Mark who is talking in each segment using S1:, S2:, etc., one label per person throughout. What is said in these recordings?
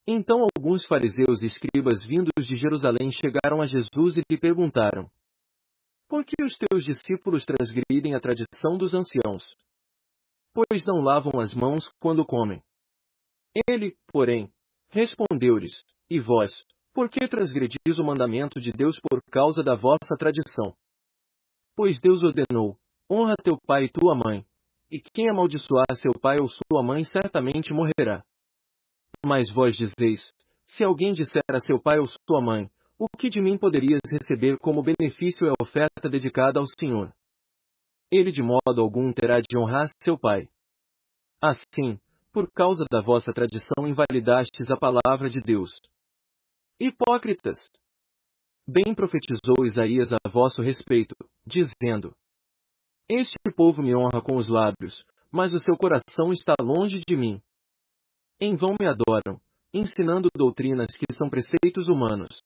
S1: Então alguns fariseus e escribas vindos de Jerusalém chegaram a Jesus e lhe perguntaram: Por que os teus discípulos transgridem a tradição dos anciãos? Pois não lavam as mãos quando comem. Ele, porém, respondeu-lhes: E vós, por que transgredis o mandamento de Deus por causa da vossa tradição? Pois Deus ordenou: Honra teu pai e tua mãe, e quem amaldiçoar seu pai ou sua mãe certamente morrerá. Mas vós dizeis: Se alguém disser a seu pai ou sua mãe, o que de mim poderias receber como benefício é a oferta dedicada ao Senhor? Ele de modo algum terá de honrar seu pai. Assim, por causa da vossa tradição invalidastes a palavra de Deus. Hipócritas! Bem profetizou Isaías a vosso respeito, dizendo: Este povo me honra com os lábios, mas o seu coração está longe de mim. Em vão me adoram, ensinando doutrinas que são preceitos humanos.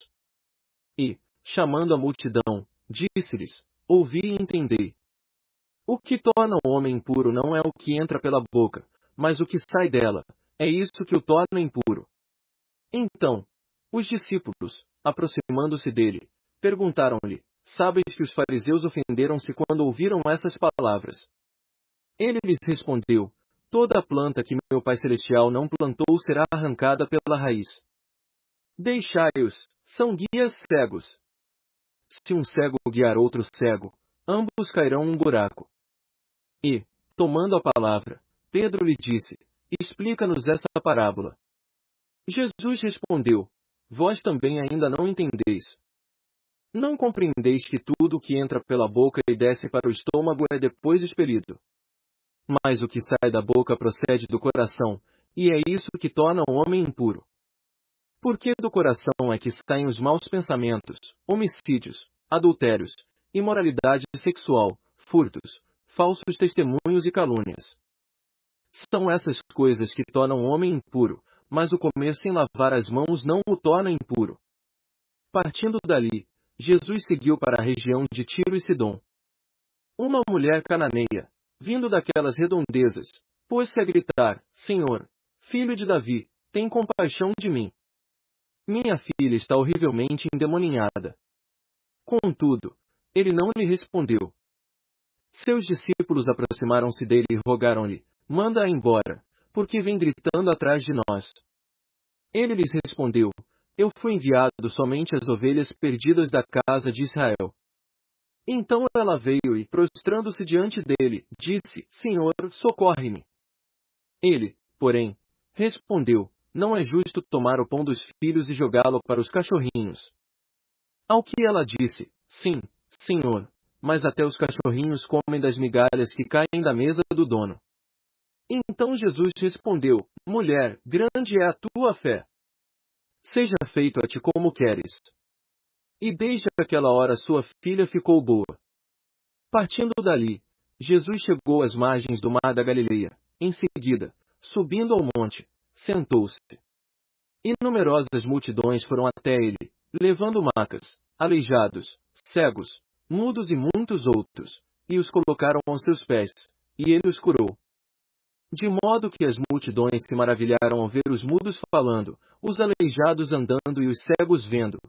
S1: E, chamando a multidão, disse-lhes: Ouvi e entendei. O que torna o homem impuro não é o que entra pela boca, mas o que sai dela, é isso que o torna impuro. Então, os discípulos, aproximando-se dele, perguntaram-lhe: Sabes que os fariseus ofenderam-se quando ouviram essas palavras? Ele lhes respondeu: Toda planta que meu Pai Celestial não plantou será arrancada pela raiz. Deixai-os, são guias cegos. Se um cego guiar outro cego, ambos cairão num buraco. E, tomando a palavra, Pedro lhe disse: Explica-nos essa parábola. Jesus respondeu: Vós também ainda não entendeis. Não compreendeis que tudo o que entra pela boca e desce para o estômago é depois expelido. Mas o que sai da boca procede do coração, e é isso que torna o homem impuro. Porque do coração é que saem os maus pensamentos, homicídios, adultérios, imoralidade sexual, furtos, falsos testemunhos e calúnias. São essas coisas que tornam o homem impuro, mas o comer sem lavar as mãos não o torna impuro. Partindo dali, Jesus seguiu para a região de Tiro e Sidom. Uma mulher cananeia, vindo daquelas redondezas, pôs-se a gritar: Senhor, filho de Davi, tem compaixão de mim. Minha filha está horrivelmente endemoninhada. Contudo, ele não lhe respondeu. Seus discípulos aproximaram-se dele e rogaram-lhe: Manda-a embora, porque vem gritando atrás de nós. Ele lhes respondeu: Eu fui enviado somente às ovelhas perdidas da casa de Israel. Então ela veio e, prostrando-se diante dele, disse: Senhor, socorre-me. Ele, porém, respondeu: Não é justo tomar o pão dos filhos e jogá-lo para os cachorrinhos. Ao que ela disse: Sim, Senhor, mas até os cachorrinhos comem das migalhas que caem da mesa do dono. Então Jesus respondeu: Mulher, grande é a tua fé. Seja feito a ti como queres. E desde aquela hora sua filha ficou boa. Partindo dali, Jesus chegou às margens do mar da Galileia. Em seguida, subindo ao monte, sentou-se. E numerosas multidões foram até ele, levando macas, aleijados, cegos, mudos e muitos outros, e os colocaram aos seus pés, e ele os curou. De modo que as multidões se maravilharam ao ver os mudos falando, os aleijados andando e os cegos vendo,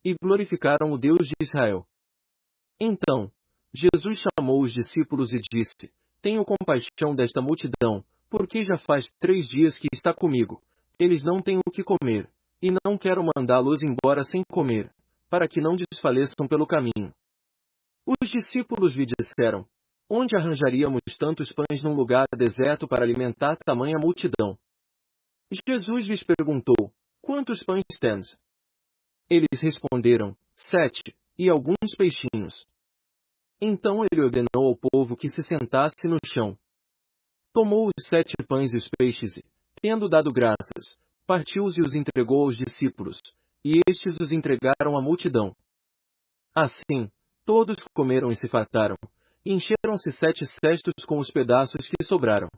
S1: e glorificaram o Deus de Israel. Então, Jesus chamou os discípulos e disse: Tenho compaixão desta multidão, porque já faz 3 dias que está comigo. Eles não têm o que comer, e não quero mandá-los embora sem comer, para que não desfaleçam pelo caminho. Os discípulos lhe disseram: Onde arranjaríamos tantos pães num lugar deserto para alimentar tamanha multidão? Jesus lhes perguntou: Quantos pães tens? Eles responderam: 7, e alguns peixinhos. Então ele ordenou ao povo que se sentasse no chão. Tomou os 7 pães e os peixes e, tendo dado graças, partiu-os e os entregou aos discípulos, e estes os entregaram à multidão. Assim, todos comeram e se fartaram, e encheram-se 7 cestos com os pedaços que sobraram.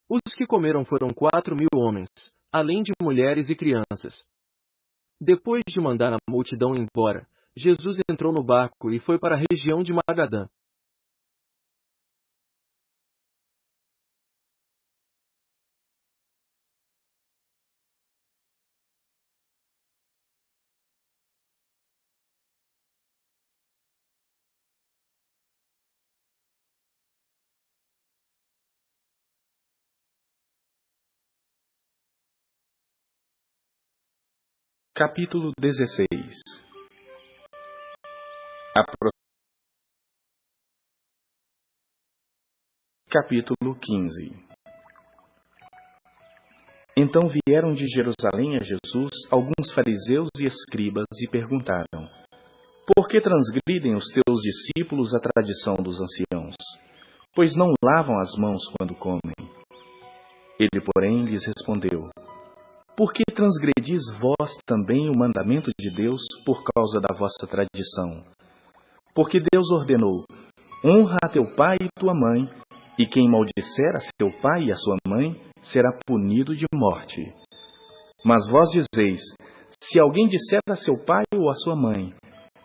S1: Os que comeram foram 4.000 homens, além de mulheres e crianças. Depois de mandar a multidão embora, Jesus entrou no barco e foi para a região de Magadã.
S2: Capítulo 16. Capítulo 15. Então vieram de Jerusalém a Jesus alguns fariseus e escribas e perguntaram: Por que transgridem os teus discípulos a tradição dos anciãos? Pois não lavam as mãos quando comem. Ele, porém, lhes respondeu: Por que transgredis vós também o mandamento de Deus por causa da vossa tradição? Porque Deus ordenou: Honra a teu pai e tua mãe, e quem maldisser a seu pai e a sua mãe será punido de morte. Mas vós dizeis: Se alguém disser a seu pai ou a sua mãe: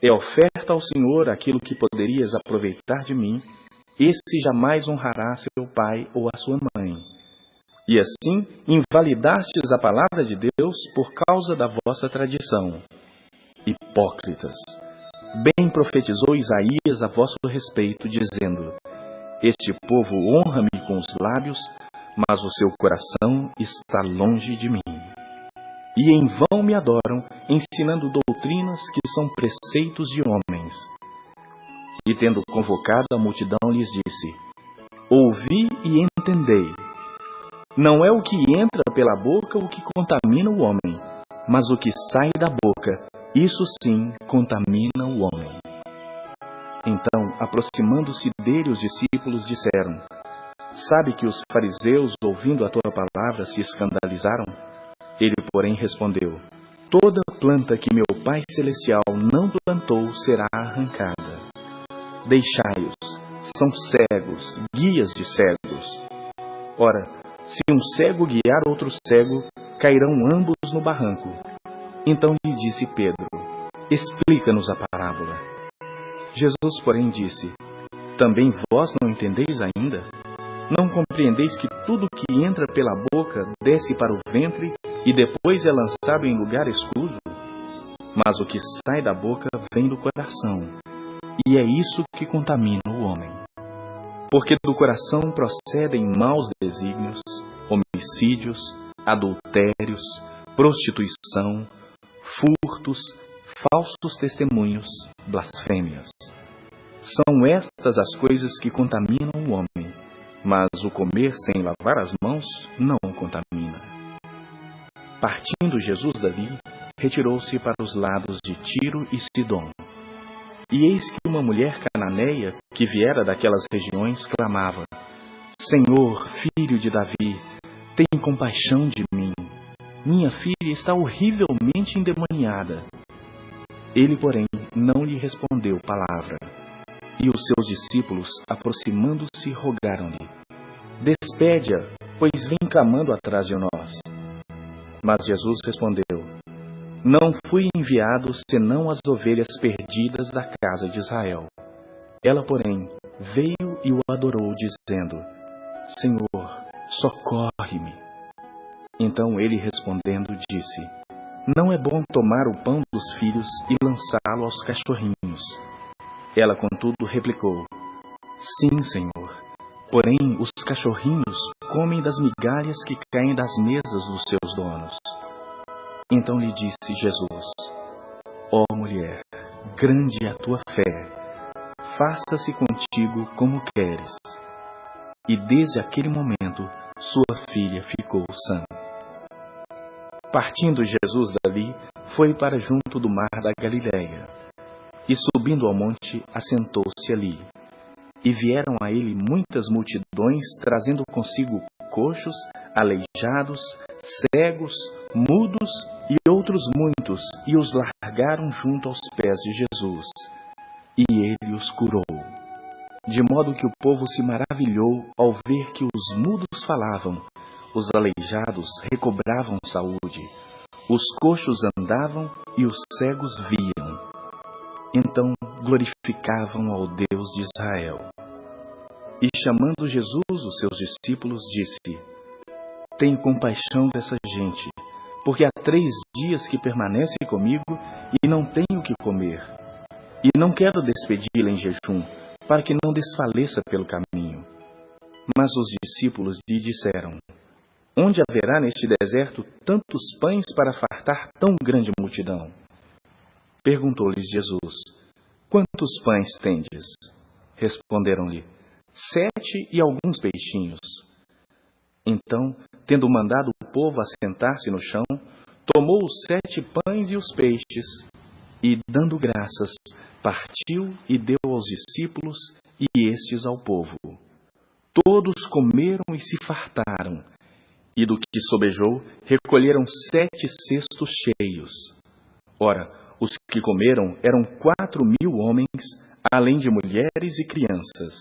S2: É oferta ao Senhor aquilo que poderias aproveitar de mim, esse jamais honrará seu pai ou a sua mãe. E assim invalidastes a palavra de Deus por causa da vossa tradição. Hipócritas! Bem profetizou Isaías a vosso respeito, dizendo: Este povo honra-me com os lábios, mas o seu coração está longe de mim. E em vão me adoram, ensinando doutrinas que são preceitos de homens. E tendo convocado a multidão, lhes disse: Ouvi e entendei. Não é o que entra pela boca o que contamina o homem, mas o que sai da boca, isso sim contamina o homem. Então, aproximando-se dele, os discípulos disseram: Sabe que os fariseus, ouvindo a tua palavra, se escandalizaram? Ele, porém, respondeu: Toda planta que meu Pai Celestial não plantou será arrancada. Deixai-os, são cegos, guias de cegos. Ora, se um cego guiar outro cego, cairão ambos no barranco. Então lhe disse Pedro: Explica-nos a parábola. Jesus, porém, disse: Também vós não entendeis ainda? Não compreendeis que tudo que entra pela boca desce para o ventre e depois é lançado em lugar escuso? Mas o que sai da boca vem do coração, e é isso que contamina o homem. Porque do coração procedem maus desígnios, homicídios, adultérios, prostituição, furtos, falsos testemunhos, blasfêmias. São estas as coisas que contaminam o homem, mas o comer sem lavar as mãos não contamina. Partindo Jesus dali, retirou-se para os lados de Tiro e Sidom. E eis que uma mulher cananeia, que viera daquelas regiões, clamava: Senhor, filho de Davi, tem compaixão de mim. Minha filha está horrivelmente endemoniada. Ele, porém, não lhe respondeu palavra. E os seus discípulos, aproximando-se, rogaram-lhe: Despede-a, pois vem clamando atrás de nós. Mas Jesus respondeu: Não fui enviado senão as ovelhas perdidas da casa de Israel. Ela, porém, veio e o adorou, dizendo: Senhor, socorre-me. Então ele, respondendo, disse: Não é bom tomar o pão dos filhos e lançá-lo aos cachorrinhos. Ela, contudo, replicou: Sim, Senhor. Porém, os cachorrinhos comem das migalhas que caem das mesas dos seus donos. Então lhe disse Jesus: Ó mulher, grande é a tua fé. Faça-se contigo como queres. E desde aquele momento, sua filha ficou sã. Partindo Jesus dali, foi para junto do mar da Galileia. E subindo ao monte, assentou-se ali. E vieram a ele muitas multidões, trazendo consigo coxos, aleijados, cegos, mudos e outros muitos, e os largaram junto aos pés de Jesus. E ele os curou. De modo que o povo se maravilhou ao ver que os mudos falavam, os aleijados recobravam saúde, os coxos andavam e os cegos viam. Então glorificavam ao Deus de Israel. E chamando Jesus, os seus discípulos, disse: Tenho compaixão dessa gente, porque há 3 dias que permanece comigo e não tenho o que comer. E não quero despedi-la em jejum, para que não desfaleça pelo caminho. Mas os discípulos lhe disseram: onde haverá neste deserto tantos pães para fartar tão grande multidão? Perguntou-lhes Jesus: Quantos pães tendes? Responderam-lhe: 7 e alguns peixinhos. Então, tendo mandado o povo assentar-se no chão, tomou os 7 pães e os peixes, e, dando graças, partiu e deu aos discípulos, e estes ao povo. Todos comeram e se fartaram, e do que sobejou, recolheram 7 cestos cheios. Ora, os que comeram eram 4.000 homens, além de mulheres e crianças.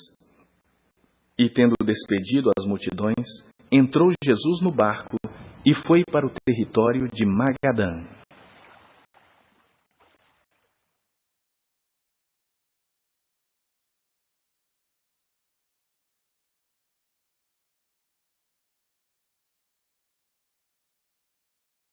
S2: E tendo despedido as multidões, entrou Jesus no barco e foi para o território de Magadã.